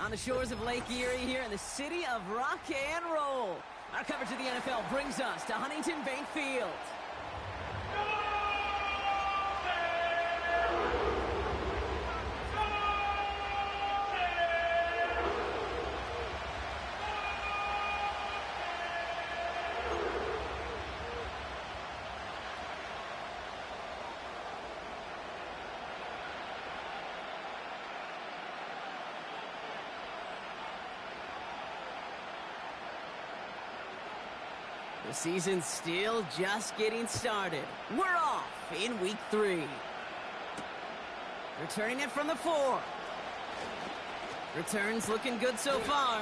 on the shores of Lake Erie here in the city of rock and roll. Our coverage of the NFL brings us to Huntington Bank Field. The season's still just getting started. We're off in week 3. Returning it from the 4. Returns looking good so far.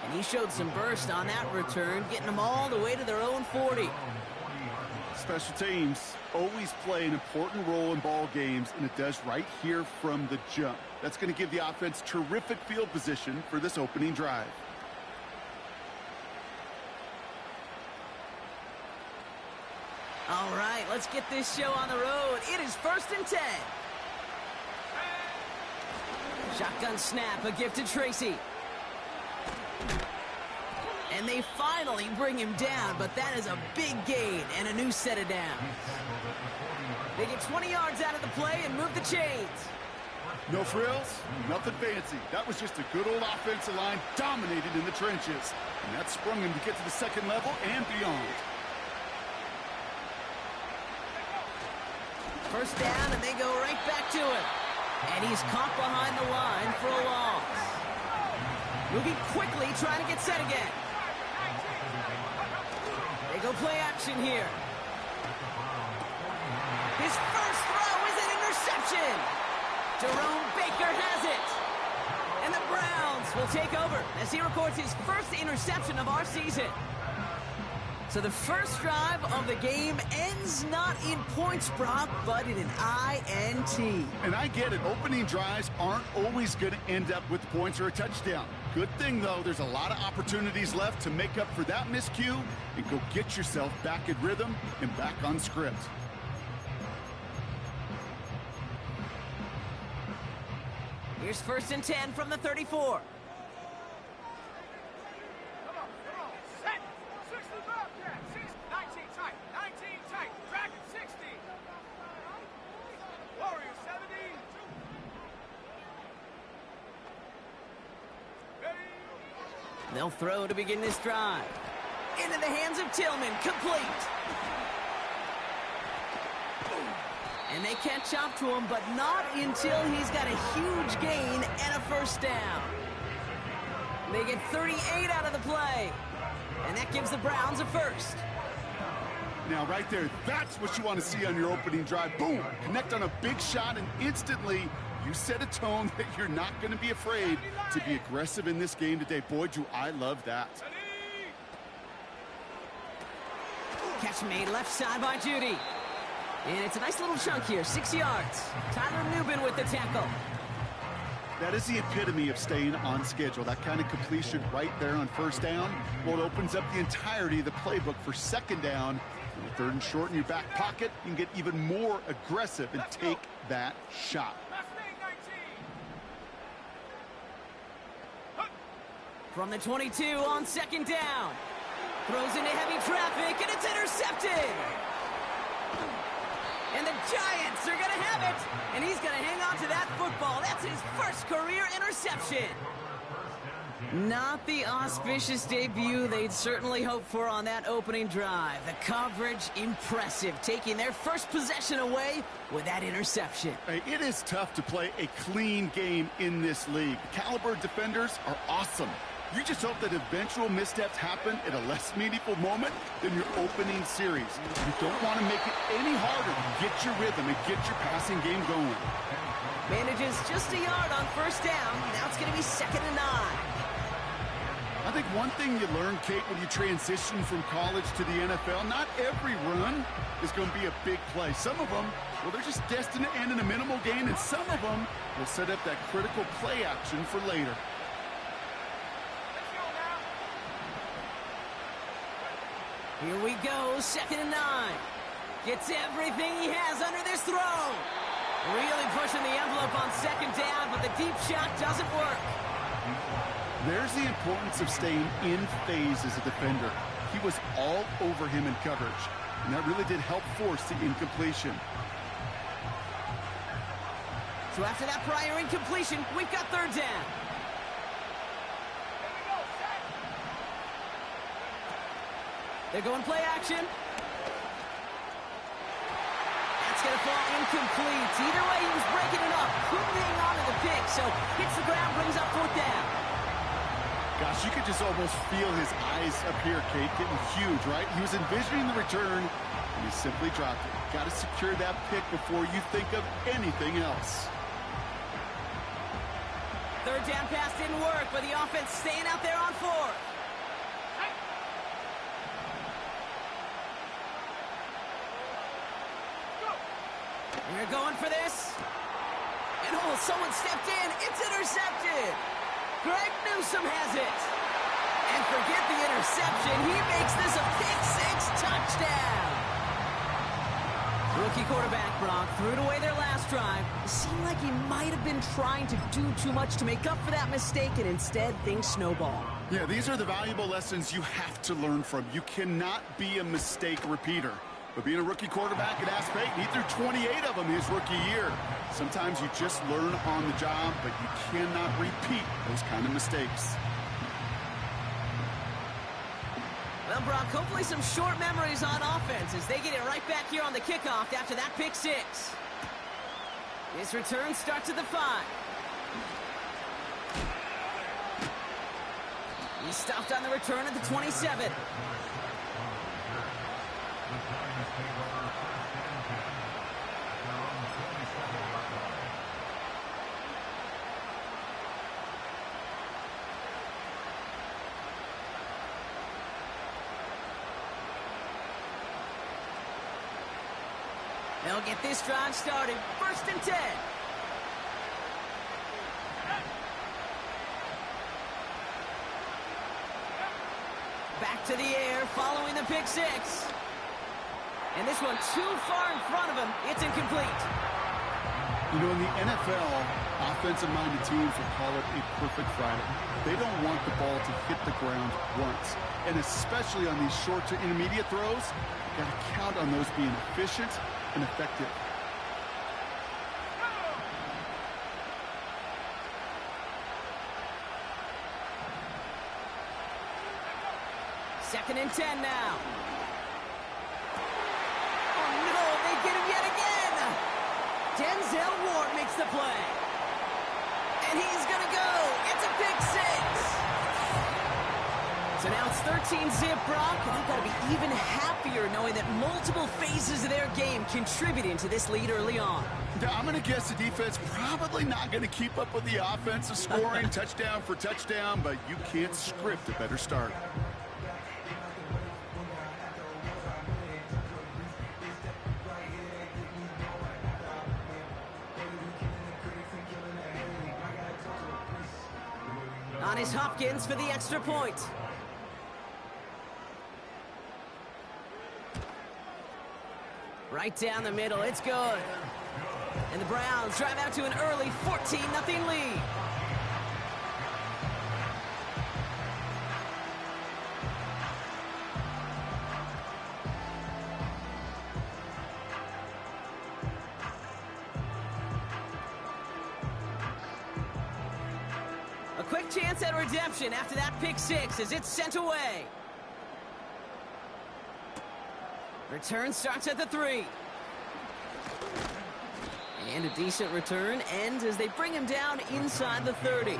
And he showed some burst on that return, getting them all the way to their own 40. Special teams always play an important role in ball games, and it does right here from the jump. That's going to give the offense terrific field position for this opening drive. All right, let's get this show on the road. It is 1st and 10. Shotgun snap, a gift to Tracy. And they finally bring him down, but that is a big gain and a new set of downs. They get 20 yards out of the play and move the chains. No frills, nothing fancy. That was just a good old offensive line dominated in the trenches. And that sprung him to get to the second level and beyond. First down, and they go right back to him. And he's caught behind the line for a loss. Moving quickly, trying to get set again. They go play action here. His first throw is an interception. Jerome Baker has it. And the Browns will take over as he records his first interception of our season. So the first drive of the game ends not in points, Brock, but in an INT. And I get it. Opening drives aren't always going to end up with points or a touchdown. Good thing, though, there's a lot of opportunities left to make up for that miscue and go get yourself back in rhythm and back on script. Here's 1st and 10 from the 34. They'll throw to begin this drive. Into the hands of Tillman, complete. And they catch up to him, but not until he's got a huge gain and a first down. They get 38 out of the play. And that gives the Browns a first. Now, right there, that's what you want to see on your opening drive. Boom! Connect on a big shot, and instantly you set a tone that you're not going to be afraid to be aggressive in this game today. Boy, do I love that. Catch made left side by Judy. And it's a nice little chunk here, 6 yards. Tyler Nubin with the tackle. That is the epitome of staying on schedule. That kind of completion right there on first down. Well, it opens up the entirety of the playbook for second down. 3rd and short in your back pocket, you can get even more aggressive and take that shot. From the 22 on 2nd down. Throws into heavy traffic, and it's intercepted. And the Giants are going to have it. And he's going to hang on to that football. That's his first career interception. Not the auspicious debut they'd certainly hoped for on that opening drive. The coverage, impressive, taking their first possession away with that interception. Hey, it is tough to play a clean game in this league. The caliber defenders are awesome. You just hope that eventual missteps happen at a less meaningful moment than your opening series. You don't want to make it any harder to get your rhythm and get your passing game going. Manages just a yard on first down. Now it's going to be 2nd and 9. I think one thing you learn, Kate, when you transition from college to the NFL, not every run is going to be a big play. Some of them, well, they're just destined to end in a minimal gain, and some of them will set up that critical play action for later. Here we go, 2nd and 9. Gets everything he has under this throw. Really pushing the envelope on 2nd down, but the deep shot doesn't work. There's the importance of staying in phase as a defender. He was all over him in coverage, and that really did help force the incompletion. So after that prior incompletion, we've got third down. They're going play action. That's going to fall incomplete. Either way, he was breaking it up. Couldn't hang on to the pick, so hits the ground, brings up fourth down. Gosh, you could just almost feel his eyes up here, Kate, getting huge, right? He was envisioning the return, and he simply dropped it. Got to secure that pick before you think of anything else. Third down pass didn't work, but the offense staying out there on fourth. They're going for this. And oh, someone stepped in. It's intercepted. Greg Newsome has it. And forget the interception. He makes this a pick-six touchdown. Rookie quarterback Brock threw it away their last drive. It seemed like he might have been trying to do too much to make up for that mistake, and instead things snowball. Yeah, these are the valuable lessons you have to learn from. You cannot be a mistake repeater. But being a rookie quarterback at Ask Payton, he threw 28 of them his rookie year. Sometimes you just learn on the job, but you cannot repeat those kind of mistakes. Well, Brock, hopefully some short memories on offense as they get it right back here on the kickoff after that pick six. His return starts at the 5. He stopped on the return at the 27. They'll get this drive started. 1st and 10. Back to the air following the pick six. And this one too far in front of him. It's incomplete. You know, in the NFL, offensive-minded teams will call it a perfect Friday. They don't want the ball to hit the ground once. And especially on these short to intermediate throws, you've got to count on those being efficient and effective. Second and 10 now. Oh, no, they get him yet again. Denzel Ward makes the play. And he's going to go. It's a pick six. So now it's 13-zip, Brock, and they've got to be even happier knowing that multiple phases of their game contributing to this lead early on. Yeah, I'm going to guess the defense probably not going to keep up with the offensive scoring touchdown for touchdown, but you can't script a better start. On is Hopkins for the extra point. Right down the middle, it's good. And the Browns drive out to an early 14-0 lead. A quick chance at redemption after that pick six as it's sent away. Return starts at the 3. And a decent return ends as they bring him down inside the 30.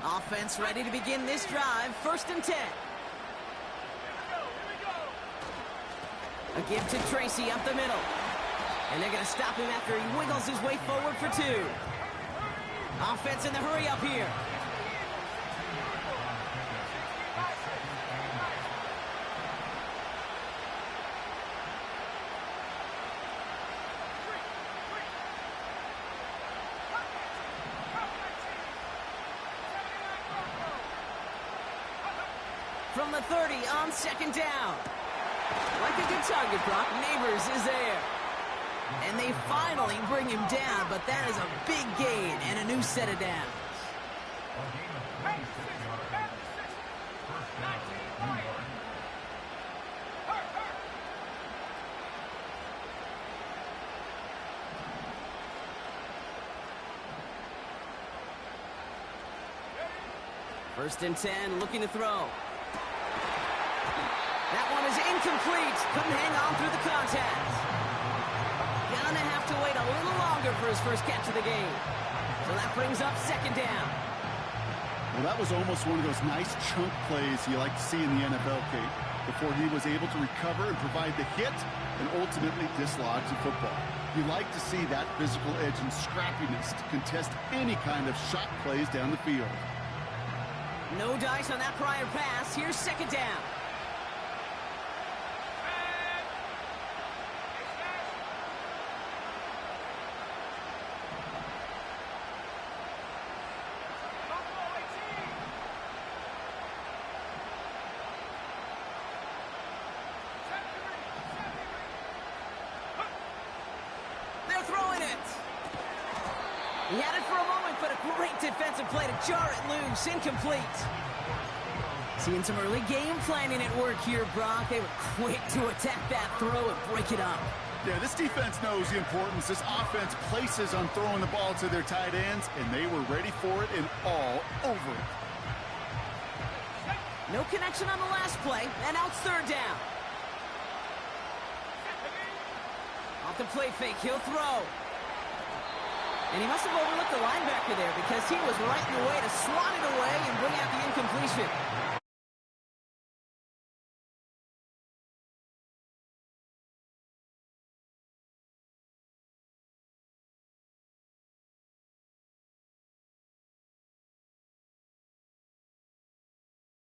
Offense ready to begin this drive. 1st and 10. A give to Tracy up the middle. And they're going to stop him after he wiggles his way forward for 2. Offense in the hurry up here. from the 30 on second down. Like a good target, Brock. Neighbors is there. And they finally bring him down, but that is a big gain and a new set of downs. First and 10, looking to throw. That one is incomplete. Couldn't hang on through the contact. Gonna have to wait a little longer for his first catch of the game. So that brings up second down. Well, that was almost one of those nice chunk plays you like to see in the NFL, Kate, before he was able to recover and provide the hit and ultimately dislodge the football. You like to see that physical edge and scrappiness to contest any kind of shot plays down the field. No dice on that prior pass. Here's second down. They're throwing it. He had it for a moment, but a great defensive play to jar it loose. Incomplete. Seeing some early game planning at work here, Brock. They were quick to attack that throw and break it up. Yeah, this defense knows the importance this offense places on throwing the ball to their tight ends, and they were ready for it and all over it. No connection on the last play, and now it's third down. Off the play fake, he'll throw. And he must have overlooked the linebacker there because he was right in the way to swat it away and bring out the incompletion.